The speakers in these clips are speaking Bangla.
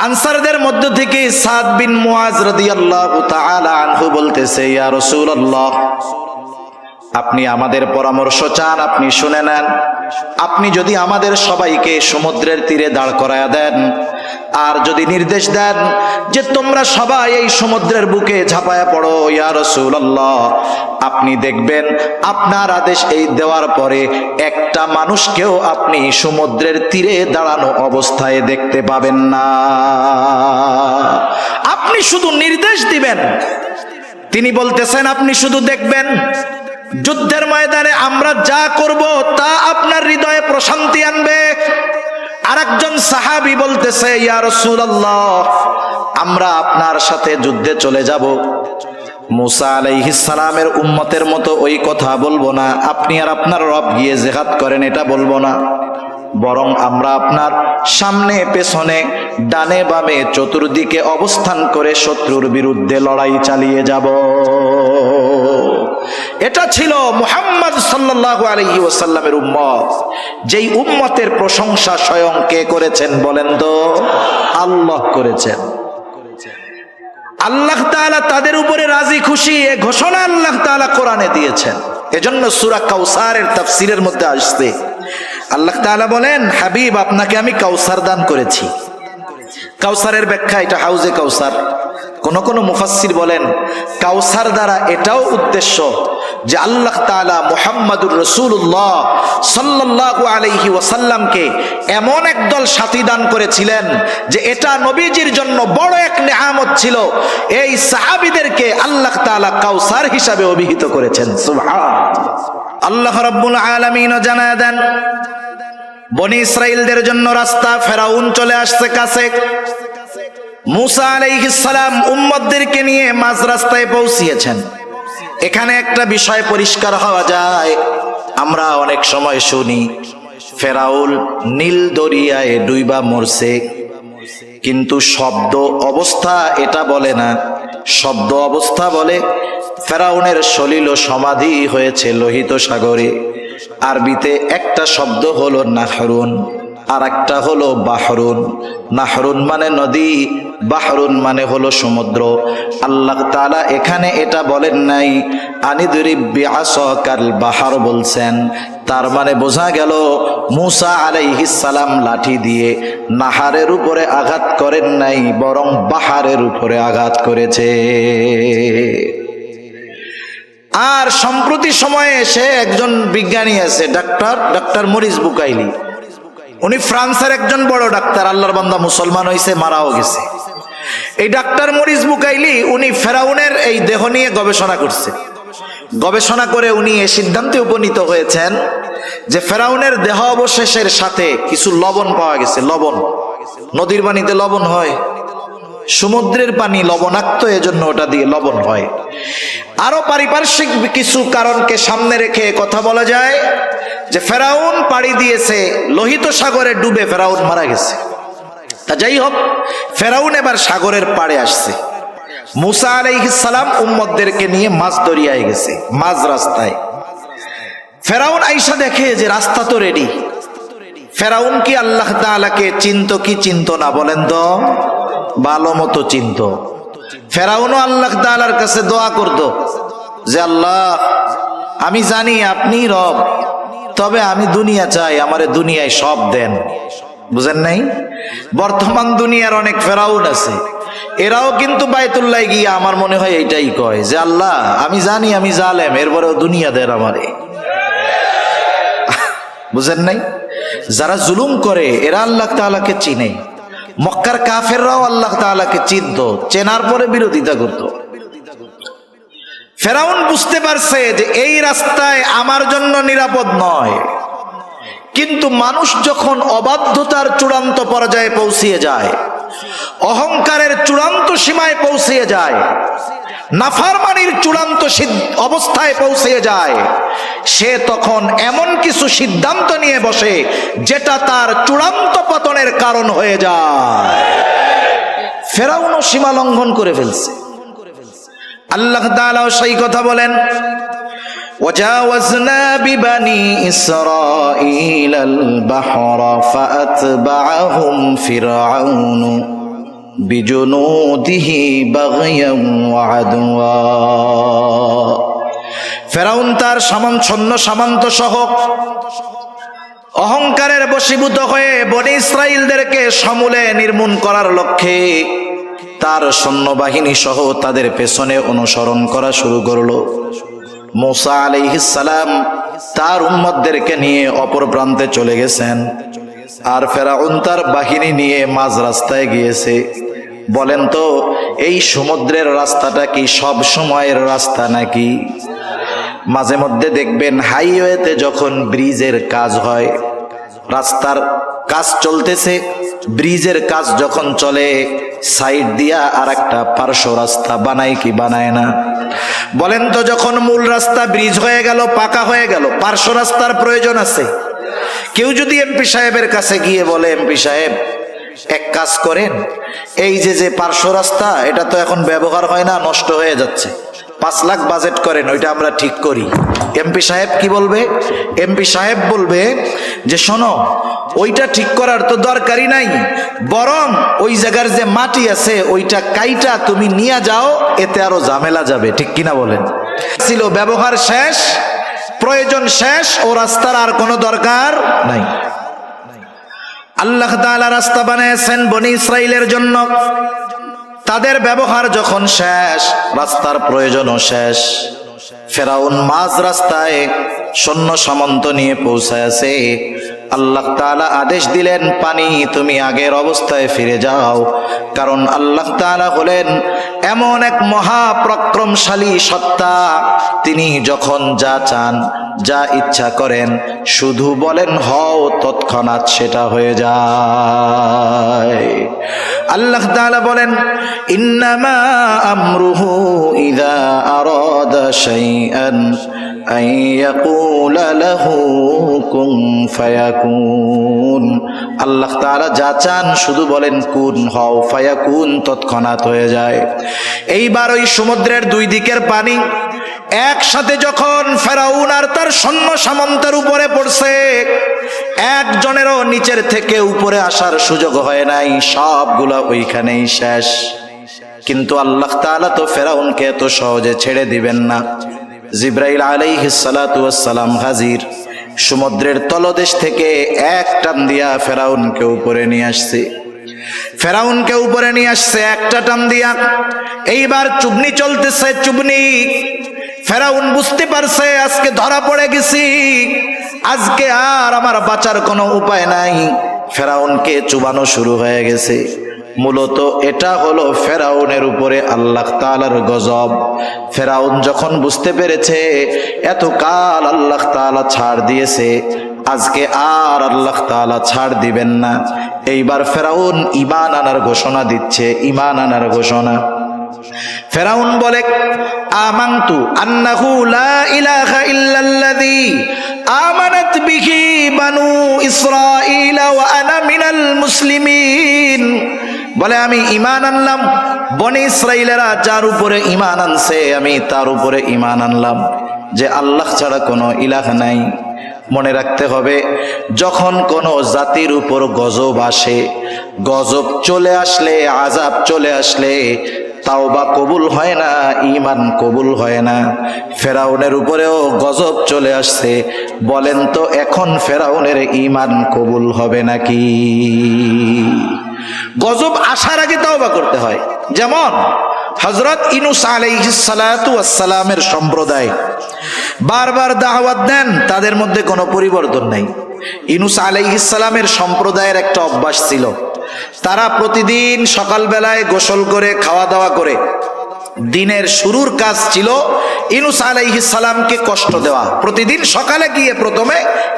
আনসারদের মধ্য থেকে সাদ বিন মুআজ রাদিয়াল্লাহু তাআলা আনহু বলতেছে, ইয়া রাসূলুল্লাহ, আপনি আমাদের পরামর্শ চান, আপনি শুনে নেন। আপনি যদি আমাদের সবাইকে সমুদ্রের তীরে দাঁড় করায়া দেন আর যদি নির্দেশ দেন যে তোমরা সবাই এই সমুদ্রের বুকে ঝাঁপায়া পড়ো, ইয়া রাসূলুল্লাহ, আপনি দেখবেন আপনার আদেশ এই দেওয়ার পরে একটা মানুষকেও আপনি সমুদ্রের তীরে দাঁড়ানো অবস্থায় দেখতে পাবেন না। আপনি শুধু নির্দেশ দিবেন। তিনি বলতেছেন আপনি শুধু দেখবেন, যুদ্ধের ময়দানে আমরা যা করব তা আপনার হৃদয়ে প্রশান্তি আনবে। আরেকজন সাহাবী বলতেছে, ইয়া রাসূলুল্লাহ, আমরা আপনার সাথে যুদ্ধে চলে যাব। মুসা আলাইহিস সালামের উম্মতের মতো ওই কথা বলবো না, আপনি আর আপনার রব গিয়ে জিহাদ করেন এটা বলবো না, বরং আমরা আপনার সামনে পেছনে ডানে বামে চতুর্দিকে অবস্থান করে শত্রুর বিরুদ্ধে লড়াই চালিয়ে যাব। এটা ছিল মুহাম্মদ সাল্লাল্লাহু আলাইহি ওয়াসাল্লামের উম্মত। যেই উম্মতের প্রশংসা স্বয়ং কে করেছেন বলেন তো? আল্লাহ করেছেন। আল্লাহ তাআলা তাদের উপরে রাজি খুশি, এ ঘোষণা আল্লাহ তাআলা কোরআনে দিয়েছেন। এজন্য সূরা কাউসারের তাফসীরের মধ্যে আসছে, আল্লাহ তাআলা বলেন, হাবিব আপনাকে আমি কাউসার দান করেছি। কাউসারের ব্যাখ্যা, এটা হাউজে কাউসার। কোন কোন মুফাসসির বলেন কাউসার দ্বারা এটাও উদ্দেশ্য যে আল্লাহ তাআলা মুহাম্মাদুর রাসূলুল্লাহ সাল্লাল্লাহু আলাইহি ওয়াসাল্লামকে এমন একদল সাথী দান করেছিলেন যে এটা নবীজির জন্য বড় এক নেয়ামত ছিল। এই সাহাবীদেরকে আল্লাহ তাআলা কাউসার হিসাবে অভিহিত করেছেন। সুবহানাল্লাহ। আল্লাহ রাব্বুল আলামিন জানায় দেন, বনি ইসরাইলদের জন্য রাস্তা ফেরাউন চলে আসছে কাছে। মুসা আলাইহিস সালাম উম্মতদেরকে নিয়ে মাঝ রাস্তায় পৌঁছিয়েছেন। এখানে একটা বিষয় পরিষ্কার হওয়া যায়, আমরা অনেক সময় শুনি ফেরাউন নীল দরিয়ায় ডুইবা মরছে, কিন্তু শব্দ অবস্থা এটা বলে না। শব্দ অবস্থা বলে ফেরাউনের সলিল সমাধি হয়েছে লোহিত সাগরে। আরবিতে একটা শব্দ হলো নাহরুন, আর একটা হলো বাহরুন। নাহরুন মানে নদী, বাহরুন মানে হলো সমুদ্র। আল্লাহ তাআলা এখানে এটা বলেন নাই আনিদরিব বিআসাকাল বাহর বলছেন। তার মানে বোঝা গেল মুসা আলাইহিস সালাম লাঠি দিয়ে নাহারের উপরে আঘাত করেন নাই, বরং বাহারের উপরে আঘাত করেছে। আর সম্প্রতি সময়ে এসে একজন বিজ্ঞানী আছে, ডাক্তার মরিস বুকাইলি। উনি ফ্রান্সের একজন বড় ডাক্তার, আল্লাহর বান্দা, মুসলমান হয়েছে, মারাও গেছে। এই ডাক্তার মরিস বুকাইলি উনি ফেরাউনের এই দেহ নিয়ে গবেষণা করছে। গবেষণা করে উনি এই সিদ্ধান্তে উপনীত হয়েছেন যে ফেরাউনের দেহ অবশেষের সাথে কিছু লবণ পাওয়া গেছে। লবণ, নদীর পানিতে লবণ হয়, সমুদ্রের পানি লবণাক্ত, এজন্য ওটা দিয়ে লবণ হয়। আরো পারিপার্শ্বিক কিছু কারণকে সামনে রেখে কথা বলা যায় যে ফেরাউন পাড়ি দিয়েছে লোহিত সাগরে, ডুবে ফেরাউন মারা গেছে। তা যাই হোক, ফেরাউন এবার সাগরের পাড়ে আসছে। মুসা আলাইহিস সালাম উম্মতদেরকে নিয়ে মাঝ দরিয়ায় গেছে, মাঝ রাস্তায়। ফেরাউন আইসা দেখে যে রাস্তা তো রেডি। ফেরাউন কি আল্লাহ তাআলাকে চিনত কি চিনত না বলেন তো? ভালো মতো চিনত। ফেরাউনও আল্লাহ তাআলার কাছে দোয়া করত যে আল্লাহ, আমি জানি আপনি রব, তবে আমি দুনিয়া চাই, আমারে দুনিয়ায় সব দেন। বুঝেন নাই? বর্তমান দুনিয়ার অনেক ফেরাউন আছে, এরাও কিন্তু বায়তুল্লাহ গিয়ে আমার মনে হয় এইটাই কয় যে আল্লাহ, আমি জানি আমি জালেম, এরপরেও দুনিয়া দেন আমারে। বুঝেন নাই? যারা জুলুম করে এরা আল্লাহ তাআলাকে চিনে। মক্কার কাফেররাও আল্লাহ তাআলাকে চিনত, চেনার পরে বিরোধিতা করত। ফেরাউন বুঝতে পারছে যে এই রাস্তায় আমার জন্য নিরাপদ নয়। কিন্তু মানুষ যখন অবাধ্যতার চূড়ান্ত পর্যায়ে পৌঁছিয়ে যায়, অহংকারের চূড়ান্ত সীমায় পৌঁছিয়ে যায়, নাফরমানির চূড়ান্ত অবস্থায় পৌঁছিয়ে যায়, সে তখন এমন কিছু সিদ্ধান্ত নিয়ে বসে যেটা তার চূড়ান্ত পতনের কারণ হয়ে যায়। ফেরাউনও সীমা লঙ্ঘন করে ফেলছে। আল্লাহ তাআলা সেই কথা বলেন, وجاوزنا ببني إسرائيل البحر فأتبعهم فرعون বিজুনুদিহি বাগয়ান ওয়া আদওয়া। ফেরাউন তার সৈন্য সামন্ত সহ অহংকারের বশীভূত হয়ে বনী ইসরাইলদেরকে সমূলে নির্মূল করার লক্ষ্যে তার সৈন্যবাহিনী সহ তাদের পেছনে অনুসরণ করা শুরু করলো। মূসা আলাইহিস সালাম তার উম্মতদেরকে নিয়ে অপর প্রান্তে চলে গেছেন, আর ফেরাউন তার বাহিনী নিয়ে মাঝ রাস্তায় গিয়েছে। বলেন তো, এই সমুদ্রের রাস্তাটা কি সব সময়ের রাস্তা নাকি? মাঝে মধ্যে দেখবেন হাইওয়েতে যখন ব্রিজের কাজ হয়, রাস্তার কাজ চলতেছে, ব্রিজের কাজ যখন চলে, সাইড দিয়া আর একটা পার্শ্ব রাস্তা বানায় কি বানায় না? বলেন তো, যখন মূল রাস্তা ব্রিজ হয়ে গেল, পাকা হয়ে গেল, পার্শ্ব রাস্তার প্রয়োজন আছে? কেউ যদি এমপি সাহেবের কাছে গিয়ে বলে, এমপি সাহেব এক কাজ করেন, এই যে পার্শ্ব রাস্তা এটা তো এখন ব্যবহার হয় না, নষ্ট হয়ে যাচ্ছে, 5 লাখ বাজেট করেন, ওইটা আমরা ঠিক করি। এমপি সাহেব কি বলবে? এমপি সাহেব বলবে যে শোনো, ওইটা ঠিক করার তো দরকারই নাই, বরং ওই জায়গার যে মাটি আছে ওইটা কাইটা তুমি নিয়ে যাও, এতে আরো ঝামেলা যাবে। ঠিক কিনা বলেন? ছিল ব্যবহার শেষ, প্রয়োজন শেষ, ও রাস্তার আর কোনো দরকার নাই। আল্লাহ তাআলা রাস্তা বানিয়েছেন বনী ইসরাইলের জন্য, তাদের ব্যবহার যখন শেষ, রাস্তার প্রয়োজনও শেষ। ফেরাউন মাঝ রাস্তায় সৈন্য সামন্ত নিয়ে পৌঁছায়ছে। আল্লাহ তাআলা আদেশ দিলেন, পানি তুমি আগের অবস্থায় ফিরে যাও, কারণ আল্লাহ তাআলা হলেন এমন এক মহাপরাক্রমশালী সত্তা, তিনি যখন যা চান, যা ইচ্ছা করেন, শুধু বলেন হও, তৎক্ষণাৎ সেটা হয়ে যায়। আল্লাহ তাআলা বলেন, ইন্নামা আমরুহু ইযা আরাদা শাইআন আন ইয়াকুলা লাহু কুন ফায়াকুন। আল্লাহ তাআলা যা চান শুধু বলেন কুন হও, ফায়াকুন তৎক্ষণাৎ হয়ে যায়। এইবার ওই সমুদ্রের দুই দিকের পানি একসাথে যখন ফেরাউন আর তার সৈন্য সামন্তের উপরে পড়ছে, একজনেরও নিচের থেকে উপরে আসার সুযোগ হয় নাই, সবগুলা ওইখানেই শেষ। কিন্তু আল্লাহ তাআলা তো ফেরাউনকে এত সহজে ছেড়ে দিবেন না। জিবরাইল আলাইহিস সালাতু ওয়াস সালাম হাজির, সমুদ্রের তলদেশ থেকে এক টান দিয়া ফেরাউনকে উপরে নিয়ে আসছে। ফেরাউনকে উপরে নিয়ে আসছে একটা টান দিয়া। এইবার চুবনি চলতেছে, চুবনি। ফেরাউন বুঝতে পারছে আজকে ধরা পড়ে গেছি, আজকে আর আমার বাঁচার কোনো উপায় নাই। ফেরাউনকে চুবানো শুরু হয়ে গেছে। মূলত এটা হলো ফেরাউনের উপরে আল্লাহ তাআলার গজব। ফেরাউন যখন বুঝতে পেরেছে এতকাল আল্লাহ তাআলা ছাড় দিয়েছে, আজকে আর আল্লাহ তাআলা ছাড় দিবেন না, এইবার ফেরাউন ঈমান আনার ঘোষণা দিচ্ছে, ঈমান আনার ঘোষণা। ফেরাউন বলে, আমানতু আন্নাহু লা ইলাহা ইল্লাল্লাযী আমানাত বিহি বানু ইসরাঈল ওয়া আনা মিনাল মুসলিমিন। বলে, আমি ঈমান আনলাম, বনী ইসরাইলেরা যার উপরে ঈমান আনছে আমি তার উপরে ঈমান আনলাম, যে আল্লাহ ছাড়া কোনো ইলাহ নাই। মনে রাখতে হবে, যখন কোনো জাতির উপর গজব আসে, গজব চলে আসলে, আযাব চলে আসলে, তাওবা কবুল হয় না, ঈমান কবুল হয় না। ফেরাউনের উপরেও গজব চলে আসছে, বলেন তো এখন ফেরাউনের ঈমান কবুল হবে নাকি? গজব আসার আগে তাওবা করতে হয়। যেমন হযরত ইউনূস আলাইহিস সালাতু ওয়াস সালামের সম্প্রদায় বারবার দাওয়াত দেন, তাদের মধ্যে কোনো পরিবর্তন নাই। ইউনূস আলাইহিস সালামের সম্প্রদায়ের একটা অভ্যাস ছিল, তারা প্রতিদিন সকালবেলায় গোসল করে খাওয়া দাওয়া করে দিনের শুরুর কাজ ছিল ইউনূস আলাইহিস সালামকে কষ্ট দেওয়া। প্রতিদিন সকালে গিয়ে প্রথমে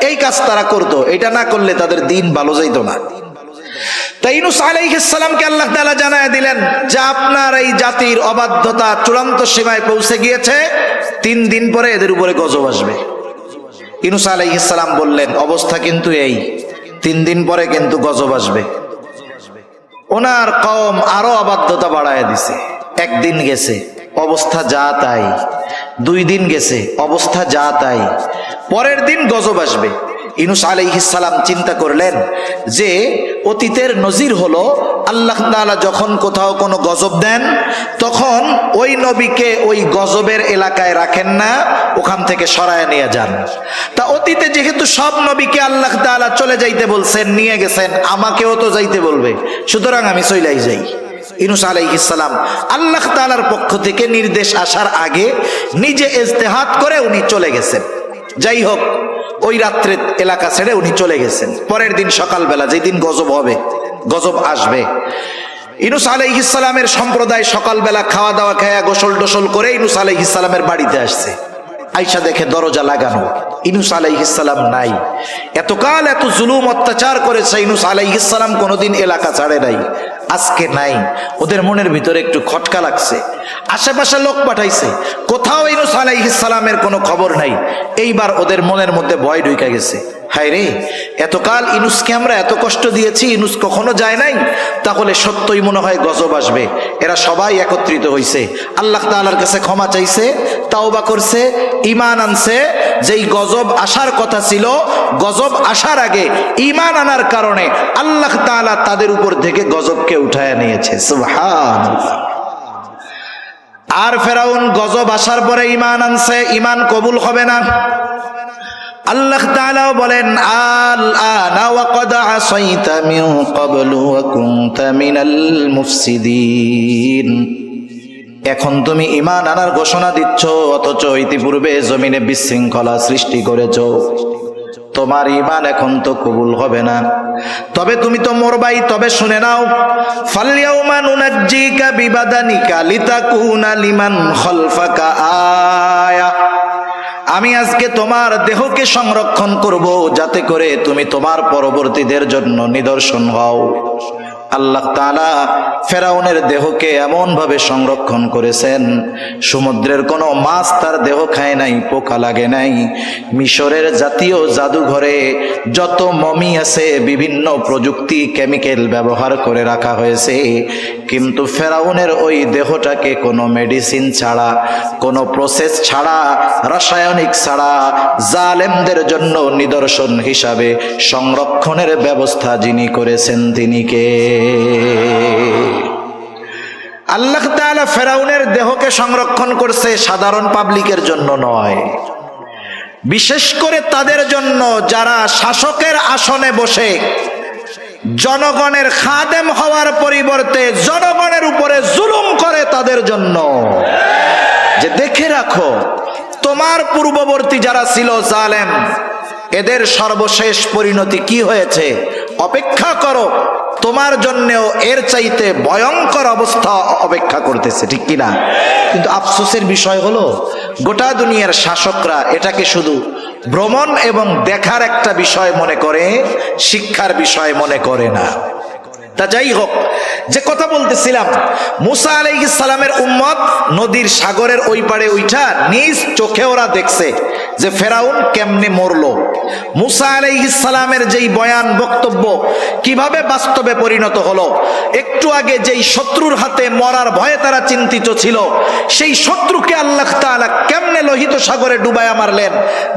এই কাজ তারা করত, এটা না করলে তাদের দিন ভালো যাইত না। তাই ইউনূস আলাইহিস সালামকে আল্লাহ তাআলা জানায় দিলেন যে আপনার এই জাতির অবাধ্যতা চূড়ান্ত সীমায় পৌঁছে গিয়েছে, 3 দিন পরে এদের উপরে গজব আসবে। ইউনূস আলাইহিস সালাম বললেন, অবস্থা কিন্তু এই, 3 দিন পরে কিন্তু গজব আসবে। ওনার কওম আরো অবাধ্যতা বাড়ায় দিছে। 1 দিন গেছে, অবস্থা যা তাই। 2 দিন গেছে, অবস্থা যা তাই। পরের দিন গজব আসবে। ইউনূস আলাইহিস সালাম চিন্তা করলেন যে অতীতের নজির হলো আল্লাহ তাআলা যখন কোথাও কোনো গজব দেন তখন ওই নবীকে ওই গজবের এলাকায় রাখেন না, ওখান থেকে সরায় নিয়ে যান। তা অতীতে যেহেতু সব নবীকে আল্লাহ তাআলা চলে যাইতে বলছেন, নিয়ে গেছেন, আমাকেও তো যাইতে বলবে, সুতরাং আমি চইলাই যাই। ইউনূস আলাইহিস সালাম আল্লাহ তাআলার পক্ষ থেকে নির্দেশ আসার আগে নিজে ইজতিহাদ করে উনি চলে গেছেন। যাই হোক, ওই রাত্রে এলাকা ছেড়ে উনি চলে গেছেন। পরের দিন সকালবেলা, যেদিন গজব হবে, গজব আসবে, ইউনূস আলাইহিস সালামের সম্প্রদায় সকালবেলা খাওয়া দাওয়া খায়া গোসল টোসল করে ইউনূস আলাইহিস সালামের বাড়িতে আসছে। আইসা দেখে দরজা লাগানো, ইউনূস আলাইহিস সালাম নাই। এতকাল এত জুলুম অত্যাচার করেছে ইউনূস আলাইহিস সালাম, কোনোদিন এলাকা ছাড়ে নাই, আজকে নাই। ওদের মনের ভিতরে একটু খটকা লাগছে। আশেপাশে লোক পাঠাইছে, কোথাও ইউনূস আলাইহিস সালামের কোনো খবর নাই। এইবার ওদের মনের মধ্যে ভয় ঢুকে গেছে, হায় রে, এতকাল ইউনূসকে আমরা এত কষ্ট দিয়েছি, ইউনূস কখনো যায় নাই, তাহলে সত্যই মনে হয় গজব আসবে। এরা সবাই একত্রিত হইছে, আল্লাহ তাআলার কাছে ক্ষমা চাইছে, তাওবা করছে, ঈমান আনছে। যেই গজব আসার কথা ছিল, গজব আসার আগে ঈমান আনার কারণে আল্লাহ তাআলা তাদের উপর থেকে গজবকে উঠায় নিয়েছে। সুবহানাল্লাহ। আর ফেরাউন গজব আসার পরে ঈমান আনছে, ঈমান কবুল হবে না। আল্লাহ তাআলা বলেন, আল আনা ওয়া ক্বাদ আসাইতা মিন ক্বাবলু ওয়া কুনতা মিনাল মুফসিদিন। এখন তুমি ঈমান আনার ঘোষণা দিচ্ছ, অথচ ইতিপূর্বে জমিনে বিশৃঙ্খলা সৃষ্টি করেছ। তোমার ঈমান এখন তো কবুল হবে না, তবে তুমি তো মরবাই। তবে শুনে নাও, ফালইয়াউমা নুনাজ্জিকা বিবাদানিকা লিতাকুনা লিমান খালফাকা আয়া। আমি আজকে তোমার দেহকে সংরক্ষণ করব, যাতে করে তুমি তোমার পরবর্তীদের জন্য নিদর্শন হও। আল্লাহ তাআলা ফেরাউনের দেহকে এমন ভাবে সংরক্ষণ করেছেন, সমুদ্রের কোনো মাছ তার দেহ খায় নাই, পোকা লাগে নাই। মিশরের জাতীয় জাদুঘরে যত মমি আছে, বিভিন্ন প্রযুক্তি কেমিক্যাল ব্যবহার করে রাখা হয়েছে, কিন্তু ফেরাউনের ওই দেহটাকে কোনো মেডিসিন ছাড়া, কোনো প্রসেস ছাড়া, রাসায়নিক ছাড়া জালেমদের জন্য নিদর্শন হিসাবে সংরক্ষণের ব্যবস্থা যিনি করেছেন তিনি কে? আল্লাহ তাআলা ফেরাউনের দেহকে সংরক্ষণ করছে, সাধারণ পাবলিকের জন্য নয়, বিশেষ করে তাদের জন্য যারা শাসকের আসনে বসে জনগণের খাদেম হওয়ার পরিবর্তে জনগণের উপরে জুলুম করে, তাদের জন্য। যে দেখে রাখো, তোমার পূর্ববর্তী যারা ছিল জালেম, এদের সর্বশেষ পরিণতি কি হয়েছে, অপেক্ষা করো, তোমার জন্যও এর চাইতে ভয়ঙ্কর অবস্থা অপেক্ষা করতেছে, ঠিক কিনা? কিন্তু আফসোসের বিষয় হলো, গোটা দুনিয়ার শাসকরা এটাকে শুধু ভ্রমণ এবং দেখার একটা বিষয় মনে করে, শিক্ষার বিষয় মনে করে না। তা যাই হোক, যে কথা বলতেছিলাম, মুসা আলাইহিস সালামের উম্মত নদীর সাগরের ওই পারে উঠা নিজ চোখে ওরা দেখছে যে ফেরাউন কেমনে মরলো। মুসা আলাইহিস সালামের যেই বয়ান, বক্তব্য কিভাবে বাস্তবে পরিণত হলো। একটু আগে যেই শত্রুর হাতে মরার ভয়ে তারা চিন্তিত ছিল, সেই শত্রুকে আল্লাহ তাআলা কেমনে লোহিত সাগরে ডুবায়া মারলেন।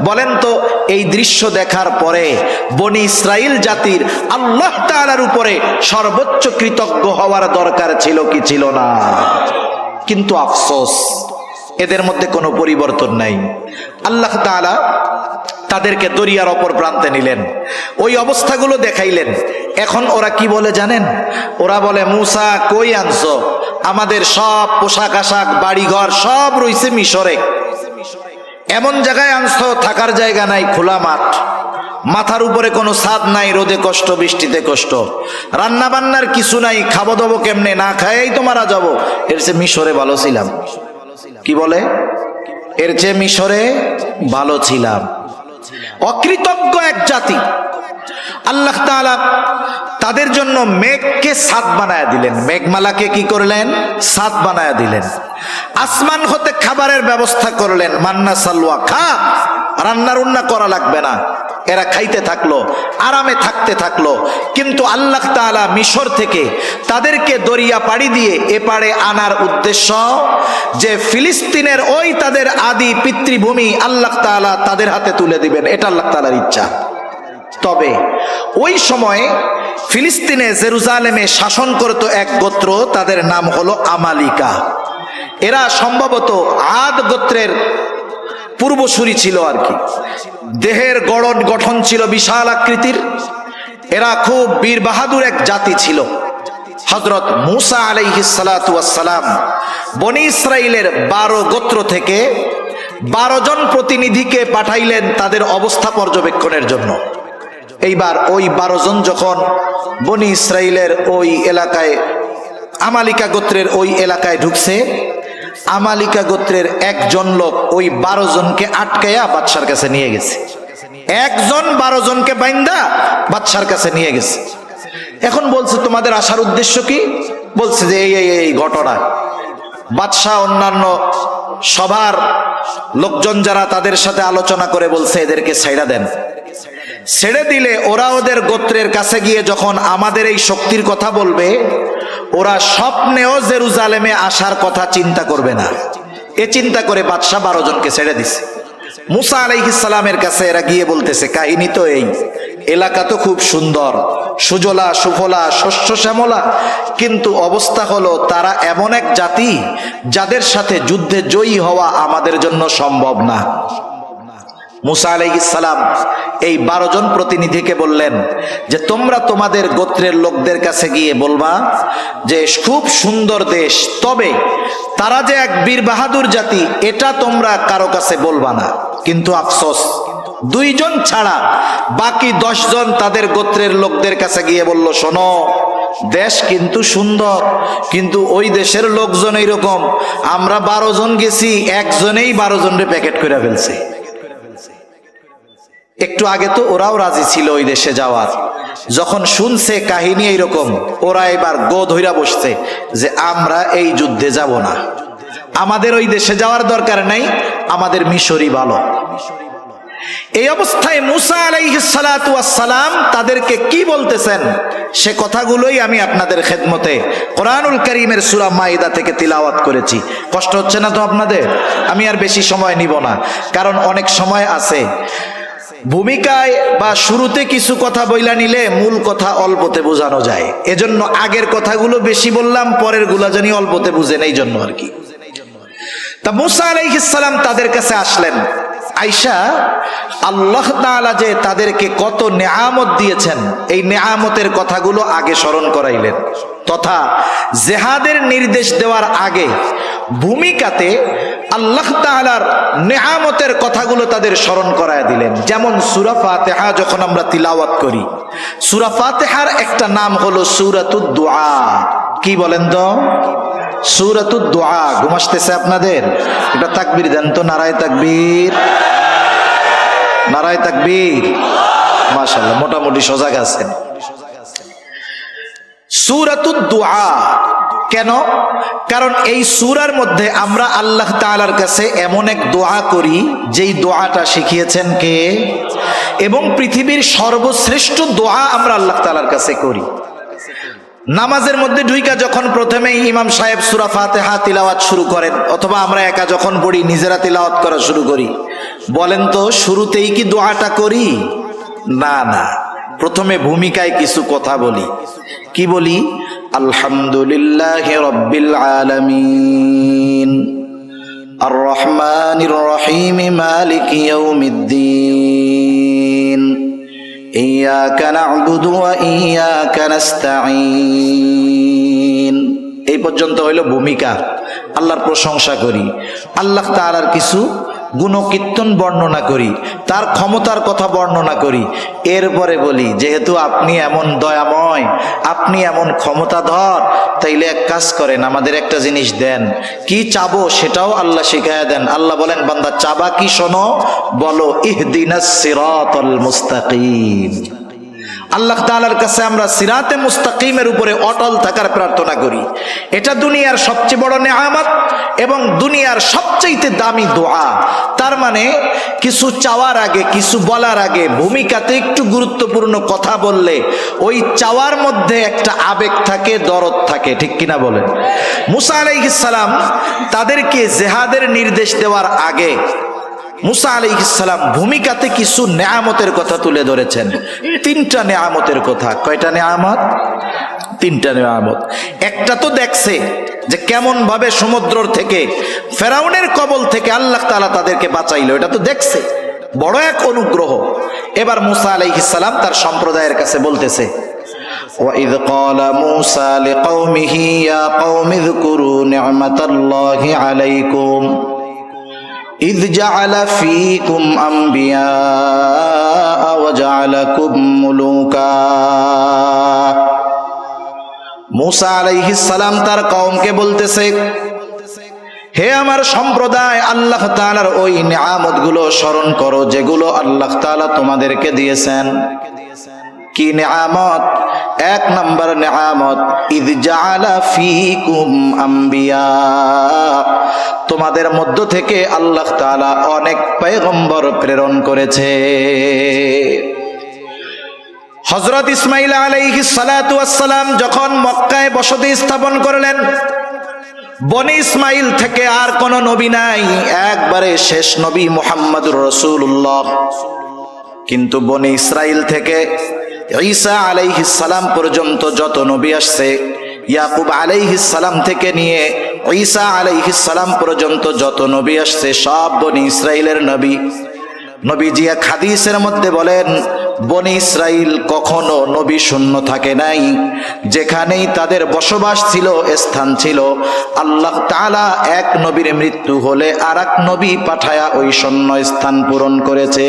বলেন তো, এই দৃশ্য দেখার পরে বনি ইসরাইল জাতির আল্লাহ তাআলার উপরে সর্বোচ্চ কৃতজ্ঞ হওয়ার দরকার ছিল কি ছিল না? কিন্তু আফসোস, এদের মধ্যে কোনো পরিবর্তন নাই। আল্লাহ তাআলা তাদেরকে দরিয়ার অপর প্রান্তে নিলেন, ওই অবস্থাগুলো দেখাইলেন। এখন ওরা কি বলে জানেন? ওরা বলে, মুসা কই আনছো? আমাদের সব পোশাক আশাক, বাড়িঘর সব রইছে মিশরে, এমন জায়গায় আনছো থাকার জায়গা নাই, খোলা মাঠ, মাথার উপরে কোনো ছাদ নাই, রোদে কষ্ট, বৃষ্টিতে কষ্ট, রান্না বান্নার কিছু নাই, খাবো দাবো কেমনে, না খাইয়াই তো মারা যাবো। এর চেয়ে মিশরে ভালো ছিলাম। কি বলে? এর চেয়ে মিশরে ভালো ছিলাম। অকৃতজ্ঞ এক জাতি। আল্লাহ তাআলা তাদের জন্য মেঘকে ছাদ বানায়া দিলেন, মেঘমালাকে কি করলেন? ছাদ বানায়া দিলেন। আসমান হতে খাবারের ব্যবস্থা করলেন, মান্না সালওয়া, খা, রান্না রুন্না করা লাগবে না। এরা খাইতে থাকলো, আরামে থাকতে থাকলো। কিন্তু আল্লাহ তাআলা মিশর থেকে তাদেরকে দরিয়া পাড়ি দিয়ে এপারে আনার উদ্দেশ্য, যে ফিলিস্তিনের ওই তাদের আদি পিতৃভূমি আল্লাহ তাআলা তাদের হাতে তুলে দিবেন, এটা আল্লাহ তাআলার ইচ্ছা। তবে ওই সময় ফিলিস্তিনে জেরুজালেমে শাসন করত এক গোত্র, তাদের নাম হলো আমালিকা। এরা সম্ভবত আদ গোত্রের পূর্বসূরি ছিল আর কি। দেহের গঠন ছিল বিশাল আকৃতির। এরা খুব বীর বাহাদুর এক জাতি ছিল। হযরত মূসা আলাইহিস সালাতু ওয়াস সালাম বনি ইসরাইলের 12 গোত্র থেকে 12 জন প্রতিনিধিকে পাঠাইলেন তাদের অবস্থা পর্যবেক্ষণের জন্য। এইবার ওই 12 জন যখন বনি ইসরাইলের ওই এলাকায়, আমালিকা গোত্রের ওই এলাকায় ঢুকছে, আমালিকা গোত্রের একজন লোক ওই 12 জনকে আটকায়া বাদশার কাছে নিয়ে গেছে। একজন 12 জনকে বাইন্দা বাদশার কাছে নিয়ে গেছে। এখন বলছে, তোমাদের আসার উদ্দেশ্য কি? বলছে যে এই ঘটনা। বাদশাহ অন্যান্য সবার লোকজন যারা, তাদের সাথে আলোচনা করে বলছে এদেরকে ছাইড়া দেন। ছেড়ে দিলে ওরা ওদের গোত্রের কাছে গিয়ে যখন আমাদের এই শক্তির কথা বলবে, ওরা স্বপ্নেও জেরুজালেমে আসার কথা চিন্তা করবে না। এ চিন্তা করে বাদশাহ 12 জনকে ছেড়ে দিছে। মূসা আলাইহিস সালামের কাছে এরা গিয়ে বলতেছে, কাহিনী তো এই, এলাকা তো খুব সুন্দর, সুজলা সুফলা, শস্য শ্যামলা, কিন্তু অবস্থা হলো তারা এমন এক জাতি যাদের সাথে যুদ্ধে জয়ী হওয়া আমাদের জন্য সম্ভব না। মূসা আলাইহিস সালাম এই 12 জন প্রতিনিধিকে বললেন যে তোমরা তোমাদের গোত্রের লোকদের কাছে গিয়ে বলবা যে খুব সুন্দর দেশ, তবে তারা যে এক বীর বাহাদুর জাতি এটা তোমরা কারো কাছে বলবা না। কিন্তু আফসোস, 2 জন ছাড়া বাকি 10 জন তাদের গোত্রের লোকদের কাছে গিয়ে বলল, শোনো, দেশ কিন্তু সুন্দর, কিন্তু ওই দেশের লোকজন এইরকম, আমরা 12 জন গেছি, একজনেই 12 জনের প্যাকেট করে ফেলছে। একটু আগে তো ওরাও রাজি ছিল ওই দেশে যাওয়ার, যখন শুনছে কাহিনী এইরকম, ওরা এবার গো ধইরা বসছে যে আমরা এই যুদ্ধে যাব না, আমাদের ওই দেশে যাওয়ার দরকার নাই, আমাদের মিশরই ভালো। এই অবস্থায় মূসা আলাইহিস সালাতু ওয়াস সালাম তাদেরকে কি বলতেছেন সে কথাগুলোই আমি আপনাদের খেদমতে কোরআনুল কারীমের সূরা মাইদা থেকে তিলাওয়াত করেছি। কষ্ট হচ্ছে না তো আপনাদের? আমি আর বেশি সময় নিব না, কারণ অনেক সময় আছে। ভূমিকায় বা শুরুতে কিছু কথা বইলা নিলে মূল কথা অল্পতে বোঝানো যায়, এজন্য আগের কথাগুলো বেশি বললাম, পরের গুলা জানি অল্পতে বুঝেন, এই জন্য আর কি। তা মূসা আলাইহিস সালাম তাদের কাছে আসলেন। আয়েশা, আল্লাহ তাআলা যে তাদেরকে কত নেয়ামত দিয়েছেন এই নেয়ামতের কথাগুলো আগে স্মরণ করাইলেন, তথা জিহাদের নির্দেশ দেওয়ার আগে ভূমিকাতে আল্লাহ তাআলার নেয়ামতের কথাগুলো তাদের স্মরণ করায় দিলেন। যেমন সূরা ফাতিহা যখন আমরা তিলাওয়াত করি, সূরা ফাতিহার একটা নাম হলো সূরাতুদ দুআ। কি বলেন তো? সূরাতুদ দুআ। ঘুম আসতেছে আপনাদের? এটা তাকবীর দেন তো, নারায়ে তাকবীর, নারায়ে তাকবীর। মাশাআল্লাহ, মোটামুটি সজাগ আছেন। সূরাতুদ দুআ কেন? কারণ এই সূরার মধ্যে আমরা আল্লাহ তাআলার কাছে এমন এক দোয়া করি যেই দোয়াটা শিখিয়েছেন কে, এবং পৃথিবীর সর্বশ্রেষ্ঠ দোয়া আমরা আল্লাহ তাআলার কাছে করি। নামাজের মধ্যে ঢুইকা যখন প্রথমেই ইমাম সাহেব সূরা ফাতিহা তিলাওয়াত শুরু করেন, অথবা আমরা একা যখন পড়ি নিজেরা তিলাওয়াত করা শুরু করি, বলেন তো শুরুতেই কি দোয়াটা করি? না না, প্রথমে ভূমিকায় কিছু কথা বলি। কি বলি? আলহামদুলিল্লাহি রাব্বিল আলামিন, আর রহমানির রহিম, মালিকি ইয়াউমিদ্দিন, ইয়াকা না'বুদু ওয়া ইয়াকা নাস্তাঈন। এই পর্যন্ত হইল ভূমিকা। আল্লাহর প্রশংসা করি, আল্লাহ তাআলার কিছু গুণকীর্তন বর্ণনা করি, তার ক্ষমতার কথা বর্ণনা করি। এরপরে বলি, যেহেতু আপনি এমন দয়াময়, আপনি এমন ক্ষমতাধর, তাইলে এক কাজ করেন, আমাদের একটা জিনিস দেন। কি চাবো সেটাও আল্লাহ শিখায়া দেন। আল্লাহ বলেন, বান্দা চাবা কি শোনো, বলো ইহদিনাস সিরাতাল মুস্তাকিম। আল্লাহ তাআলার কাছে আমরা সিরাতে মুস্তাকিমের উপরে অটল থাকার প্রার্থনা করি। এটা দুনিয়ার সবচেয়ে বড় নেয়ামত এবং দুনিয়ার সবচেয়ে দামি দোয়া। তার মানে কিছু চাওয়ার আগে, কিছু বলার আগে ভূমিকাতে একটু গুরুত্বপূর্ণ কথা বললে ওই চাওয়ার মধ্যে একটা আবেগ থাকে, দরদ থাকে, ঠিক কিনা বলেন? মূসা আলাইহিস সালাম তাদেরকে জিহাদের নির্দেশ দেওয়ার আগে মুসা আলাইহিস সালাম ভূমিকাতে কিছু নেয়ামতের কথা তুলে ধরেছেন। 3টা নেয়ামতের কথা। কয়টা নেয়ামত? 3টা নেয়ামত। একটা তো দেখছে যে কেমন ভাবে সমুদ্র থেকে, ফেরাউনের কবল থেকে আল্লাহ তাআলা তাদেরকে বাঁচাইলো, এটা তো দেখছে, বড় এক অনুগ্রহ। এবার মুসা আলাইহিস সালাম তার সম্প্রদায়ের কাছে বলতেছে, وَإِذْ قَالَ مُوسَى لِقَوْمِهِ يَا قَوْمِ اذْكُرُوا نِعْمَةَ اللَّهِ عَلَيْكُمْ إِذْ جَعَلَ فِيكُمْ أَنْبِيَاءَ وَجَعَلَكُمْ مُلُوكًا। মুসা আলাইহিস সালাম তার কওমকে বলতেছে, হে আমার সম্প্রদায়, আল্লাহ তাআলার ওই নিয়ামতগুলো স্মরণ করো যেগুলো আল্লাহ তাআলা তোমাদেরকে দিয়েছেন। কি নিয়ামত? 1 নম্বর নিয়ামত, ইয জাআলা ফীকুম আম্বিয়া, তোমাদের মধ্য থেকে আল্লাহ তাআলা অনেক পয়গম্বর প্রেরণ করেছে। হযরত ইসমাঈল আলাইহিস সালাতু ওয়াস সালাম যখন মক্কায় বসতি স্থাপন করলেন, বনি ইসমাঈল থেকে আর কোন নবী নাই, একবারে শেষ নবী মুহাম্মদুর রাসূলুল্লাহ। কিন্তু বনি ইসরাইল থেকে ঈসা আলাইহিস সালাম পর্যন্ত যত নবী আসছে, ইয়াকুব আলাইহিস সালাম থেকে নিয়ে ঈসা আলাইহিস সালাম পর্যন্ত যত নবী আসছে, সব বনি ইসরাইলের নবী। নবীজি এক হাদিসের মধ্যে বলেন, বনি ইসরাইল কখনো নবী শূন্য থাকে নাই। যেখানেই তাদের বসবাস ছিল, স্থান ছিল, আল্লাহ তাআলা এক নবীর মৃত্যু হলে আরেক নবী পাঠায়া ওই শূন্য স্থান পূরণ করেছে।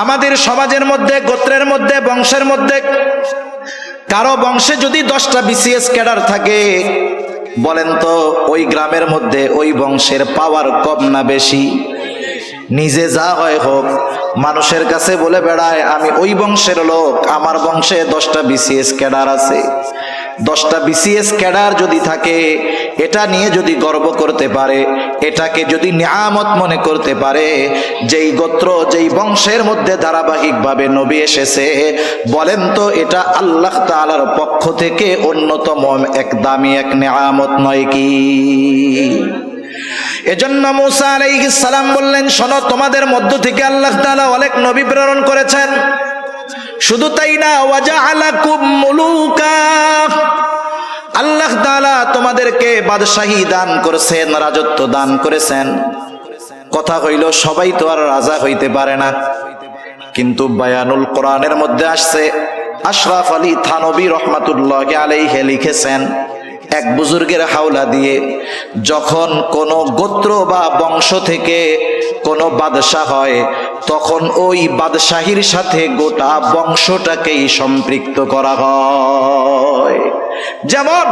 আমাদের সমাজের মধ্যে, গোত্রের মধ্যে, বংশের মধ্যে কারো বংশে যদি 10টা বিসিএস ক্যাডার থাকে, বলেন তো ওই গ্রামের মধ্যে ওই বংশের পাওয়ার কম না বেশি? নিজে যা হয় হোক, মানুষের কাছে বলে বেড়ায় আমি ওই বংশের লোক, আমার বংশে 10টা বিসিএস ক্যাডার আছে। 10টা বিসিএস ক্যাডার যদি থাকে, এটা নিয়ে যদি গর্ব করতে পারে, এটাকে যদি নিয়ামত মনে করতে পারে, যেই গোত্র, যেই বংশের মধ্যে ধারাবাহিকভাবে নবী এসেছে, বলেন তো এটা আল্লাহ তাআলার পক্ষ থেকে অন্যতম এক দামি এক নিয়ামত নয় কি? এজন্য মুসা আলাইহিস সালাম বললেন, শোনো, তোমাদের মধ্য থেকে আল্লাহ তাআলা অনেক নবী প্রেরণ করেছেন। শুধু তাই না, ওয়াজআলাকুম মুলুকা, আল্লাহ তাআলা তোমাদেরকে বাদশাহী দান করেছেন, রাজত্ব দান করেছেন। কথা হইল সবাই তো আর রাজা হইতে পারে না, কিন্তু বায়ানুল কোরআনের মধ্যে আসছে, আশরাফ আলী থানবী রহমাতুল্লাহি আলাইহি লিখেছেন, এক বুজুর্গের হাওলা দিয়ে যখন কোন গোত্র বা বংশ থেকে কোন বাদশাহ হয়, তখন ওই বাদশাহীর সাথে গোটা বংশটাকেই সম্পৃক্ত করা হয়। যেমন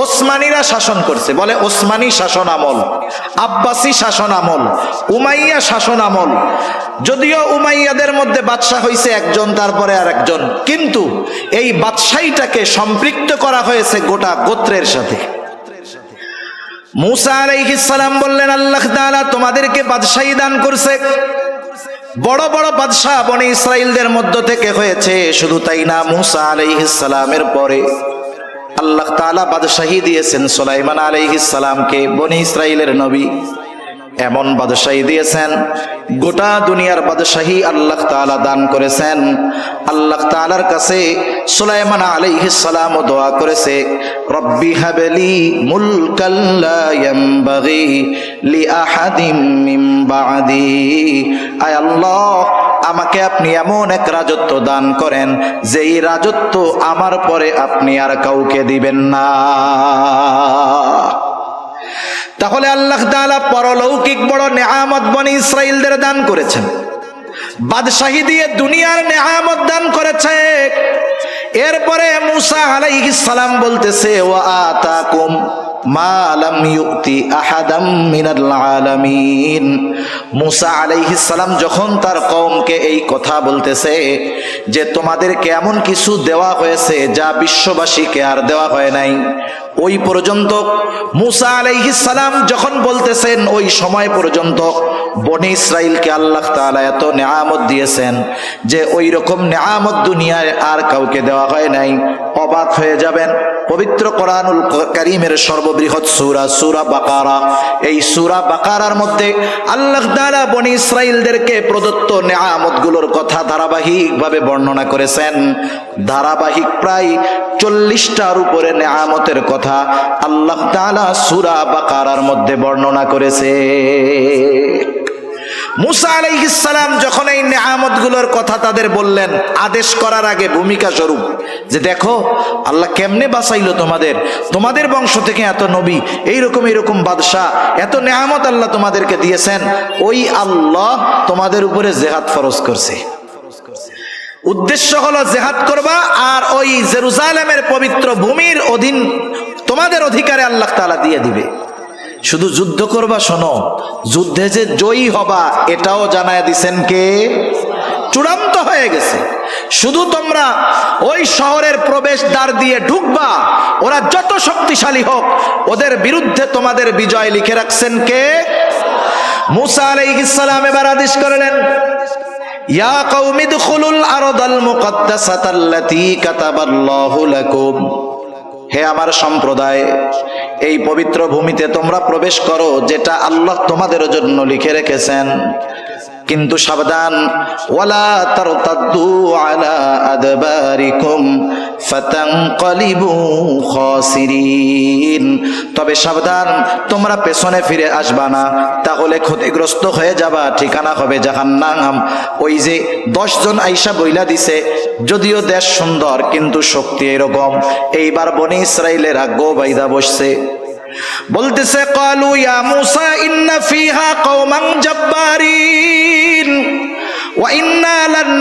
ওসমানীরা শাসন করছে, বলে ওসমানী শাসন আমল, আব্বাসী শাসন আমল, উমাইয়া শাসন আমল। যদিও উমাইয়াদের মধ্যে বাদশাহ হইছে একজন, তারপরে আর একজন, কিন্তু এই বাদশাহীটাকে সম্পৃক্ত করা হয়েছে গোটা গোত্রের সাথে। মুসা আলাইহিস সালাম বললেন, আল্লাহ তাআলা তোমাদেরকে বাদশাহী দান করছে। বড় বড় বাদশাহ বনি ইসরাইলদের মধ্য থেকে হয়েছে। শুধু তাই না, মুসা আলাইহিস সালামের পরে আল্লাহ তাআলা বাদশাহী দিয়েছেন সুলাইমান আলাইহিস সালামকে, বনি ইসরাইলের নবী। এমন বাদশাহী দিয়েছেন, গোটা দুনিয়ার বাদশাহী আল্লাহ তাআলা দান করেছেন। আল্লাহ তাআলার কাছে সুলাইমান আলাইহিস সালাম দোয়া করেছে, রব্বি হাবলি মুলকাল লা ইয়ামবাগি লিআহাদিম মিন বাদি, আয় আল্লাহ আমাকে আপনি এমন এক রাজত্ব দান করেন, যেই রাজত্ব আমার পরে আপনি আর কাউকে দিবেন না। তাহলে আল্লাহ তাআলা পরলৌকিক বড় নেয়ামত বনি ইসরাইলদের দান করেছেন, বাদশাহী দিয়ে দুনিয়ার নেয়ামত দান করেছে। এরপরে মুসা আলাইহিস সালাম বলতেছে, ওয়া আতাকুম মা লাম ইউতি আহাদাম মিনাল আলামিন। মুসা আলাইহিস সালাম যখন তার কওমকে এই কথা বলতেছে যে তোমাদেরকে এমন কিছু দেওয়া হয়েছে যা বিশ্ববাসীকে আর দেওয়া হয় নাই, ওই পর্যন্ত মুসা আলাইহিস সালাম যখন বলতেছেন ওই সময় পর্যন্ত বনি ইসরাইলকে আল্লাহ তাআলা এত নিয়ামত দিয়েছেন যে ওই রকম নিয়ামত দুনিয়ায় আর কাউকে দেওয়া হয় নাই। অবাক হয়ে যাবেন, পবিত্র কোরআনুল কারীমের সর্ববৃহৎ সূরা সূরা বাকারা, এই সূরা বাকারার মধ্যে আল্লাহ তাআলা বনি ইসরাইলদেরকে প্রদত্ত নিয়ামতগুলোর কথা ধারাবাহিকভাবে বর্ণনা করেছেন। ধারাবাহিক প্রায় 40টার উপরে নিয়ামতের কথা আল্লাহ তাআলা সূরা বাকারার মধ্যে বর্ণনা করেছে। মুসা আলাইহিস সালাম যখন এই নিয়ামতগুলোর কথা তাদের বললেন, আদেশ করার আগে ভূমিকা স্বরূপ যে দেখো আল্লাহ কেমনে বাঁচাইলো তোমাদের বংশ থেকে এত নবী, এইরকম বাদশাহ, এত নিয়ামত আল্লাহ তোমাদেরকে দিয়েছেন। ওই আল্লাহ তোমাদের উপরে জিহাদ ফরজ করছে। উদ্দেশ্য হলো জিহাদ করবা আর ওই জেরুজালেমের পবিত্র ভূমির অধীন তোমাদের অধিকারে আল্লাহ তাআলা দিয়ে দিবে। শুধু যুদ্ধ করবা, শোনো, যুদ্ধে যে জয়ী হবা এটাও জানায় দিছেন কে? চূড়ান্ত হয়ে গেছে। শুধু তোমরা ওই শহরের প্রবেশ দ্বার দিয়ে ঢুকবা, ওরা যত শক্তিশালী হোক ওদের বিরুদ্ধে তোমাদের বিজয় লিখে রাখছেন কে? মুসা আলাইহিস সালাম এবার আদেশ করলেন, ইয়া কওমি দুখুলুল আরদাল মুকদ্দাসাতাল্লাতী কাতাবাল্লাহু লাকুম, হে আমার সম্প্রদায়, এই পবিত্র ভূমিতে তোমরা প্রবেশ করো যেটা আল্লাহ তোমাদের জন্য লিখে রেখেছেন। কিন্তু সাবধান, ওয়ালা তারতাদ্দু আলা আদবারিকুম ফাতানকালিবু খাসিরিন, তবে সাবধান, তোমরা পেছনে ফিরে আসবা না, তাহলে ক্ষতিগ্রস্ত হয়ে যাবা, ঠিকানা হবে জাহান্নাম। ওই যে 10 জন আইসা বইলা দিছে, যদিও দেশ সুন্দর কিন্তু শক্তি এরকম। এইবার বনি ইসরাইলেরা গো বাইদা বসছে, বলতেছে ক্বালু ইয়া মূসা ইন্না ফিহা কওমান জাব্বারিন ওয়া ইন্না লান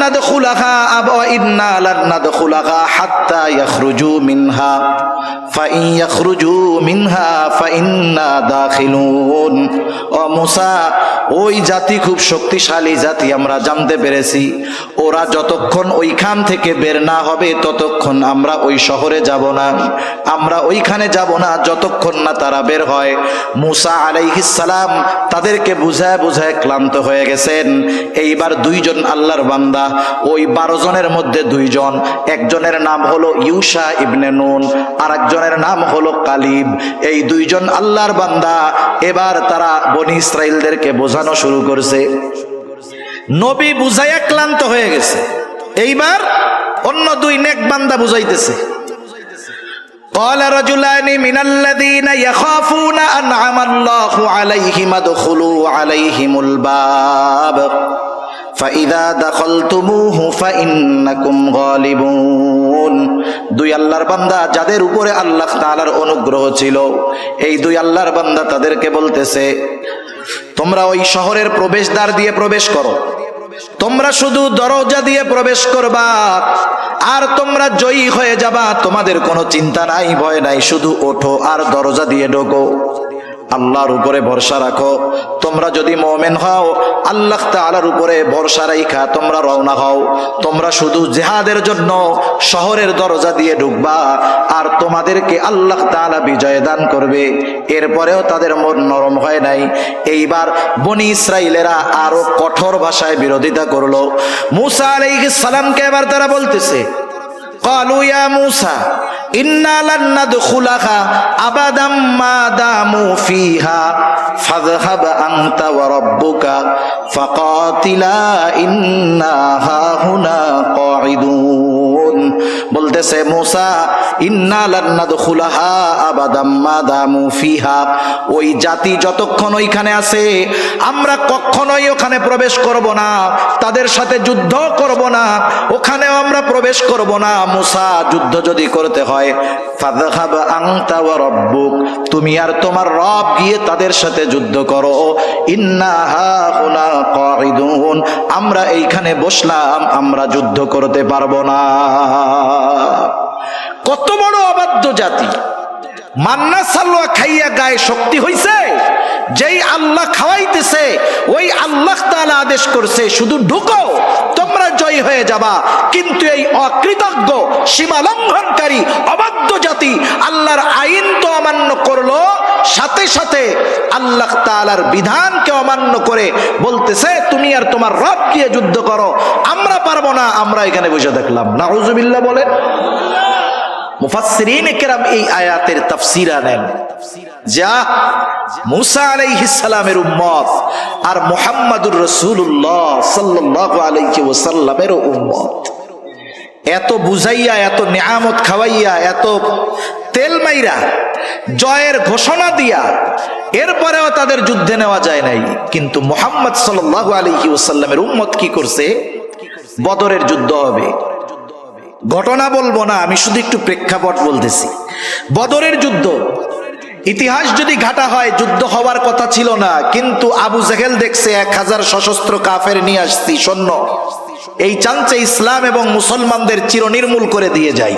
নাদখুলাহা হাত্তা ইয়াখরুজু মিনহা ফাইন ইয়াখরুজু মিনহা ফাইন্না দাখিলুন। ও মূসা, ওই জাতি খুব শক্তিশালী জাতি, আমরা জানতে পেরেছি। ওরা যতক্ষণ ওইখান থেকে বের না হবে ততক্ষণ আমরা ওই শহরে যাব না, আমরা ওইখানে যাব না যতক্ষণ না তারা বের হয়। মূসা আলাইহিস সালাম তাদেরকে বুঝায় ক্লান্ত হয়ে গেছেন। এইবার 2 জন আল্লাহর বান্দা, ওই 12 জনের মধ্যে 2 জন, একজনের নাম হলো ইউশা ইবনে নুন আর একজনের নাম হলো কালিব। এই 2 জন আল্লাহর বান্দা এবার তারা বনি ইসরাইলদেরকে বোঝানো শুরু করছে। নবী বুঝাইয়া ক্লান্ত হয়ে গেছে, এইবার অন্য 2 নেক বান্দা বুঝাইতেছে। قال رجلان من الذين يخافون أنعم الله عليهم ادخلوا عليهم الباب فإذا دخلتموه فإنكم غالبون। 2 আল্লাহর বান্দা যাদের উপরে আল্লাহ তাআলার অনুগ্রহ ছিল, এই 2 আল্লাহর বান্দা তাদেরকে বলতেছে, তোমরা ওই শহরের প্রবেশদ্বার দিয়ে প্রবেশ করো, তোমরা শুধু দরজা দিয়ে প্রবেশ করবা আর তোমরা জয়ী হয়ে যাবা, তোমাদের কোনো চিন্তা নাই, ভয় নাই, শুধু ওঠো আর দরজা দিয়ে ঢোকো। আল্লাহর উপরে ভরসা রাখো। তোমরা যদি মুমিন হও, আল্লাহ তাআলার উপরে ভরসা রাখা তোমরা রওনা হও। তোমরা শুধু জিহাদের জন্য শহরের দরজা দিয়ে ঢুকবা আর তোমাদেরকে আল্লাহ তাআলা বিজয় দান করবে। এরপরেও তাদের মন নরম হয় নাই। এইবার বনি ইসরাইলেরা আরো কঠোর ভাষায় বিরোধিতা করলো। মূসা আলাইহিস সালামকে এবার তারা বলতেছে, ক্বালু ইয়া মূসা ইন্না লান নাদখুলাহা আবাদাম মা দামু ফিহা ফাযহাব আনতা ওয়া রাব্বুকা ফাকাতিলা ইন্না হাহুনা কাঈদুন। বলতেছে মূসা, ইন্না লান নাদখুলাহা আবাদাম মা দামু ফিহা, ওই জাতি যতক্ষণ ওইখানে আছে আমরা কখনোই ওখানে প্রবেশ করব না, তাদের সাথে যুদ্ধ করব না, ওখানেও আমরা প্রবেশ করব না। মূসা, যুদ্ধ যদি করতে হয় ফাযহাব আনতা ওয়া রাব্বুক, তুমি আর তোমার রব গিয়ে তাদের সাথে যুদ্ধ করো। ইন্না হাহুনা কাঈদুন, আমরা এইখানে বসলাম, আমরা যুদ্ধ করতে পারবো না। কত বড় অবাধ্য জাতি! মান্না সালোয়া খাইয়া গায়ে শক্তি হইছে, যেই আল্লাহ খাওয়াইতেছে ওই আল্লাহ তাআলা আদেশ করছে শুধু ঢুকো, তোমরা জয় হয়ে যাবা। কিন্তু এই অকৃতজ্ঞ, সীমা লঙ্ঘনকারী, অবাধ্য জাতি আল্লাহর আইন তো অমান্য করলো, সাথে সাথে আল্লাহ তাআলার বিধানকে অমান্য করে বলতেছে তুমি আর তোমার রব গিয়ে যুদ্ধ করো, আমরা পারবো না, আমরা এখানে বসে দেখলাম। নাউজুবিল্লাহ বলেন। মুফাসসিরিনে কেরাম এই আয়াতের তাফসীর আনেন যা মুসা আলাইহিস সালামের উম্মত আর মুহাম্মাদুর রাসূলুল্লাহ সাল্লাল্লাহু আলাইহি ওয়াসাল্লামের উম্মত এত বুঝাইয়া, এত নিয়ামত খাওয়াইয়া, এত তেল মাইরা, জয়ের ঘোষণা দিয়া এরপরেও তাদের যুদ্ধে নেওয়া যায় নাই। কিন্তু মুহাম্মদ সাল্লাল্লাহু আলাইহি ওয়াসাল্লামের উম্মত কি করছে? বদরের যুদ্ধ হবে। ঘটনা বলবো না, আমি শুধু একটু প্রেক্ষাপট বলতেছি। বদরের যুদ্ধ ইতিহাস যদি ঘাটা হয়, যুদ্ধ হওয়ার কথা ছিল না, কিন্তু আবু জেহেল দেখছে 1000 সশস্ত্র কাফের নিয়ে আসছি সৈন্য, এই চান্সে ইসলাম এবং মুসলমানদের চিরনির্মূল করে দিয়ে যায়।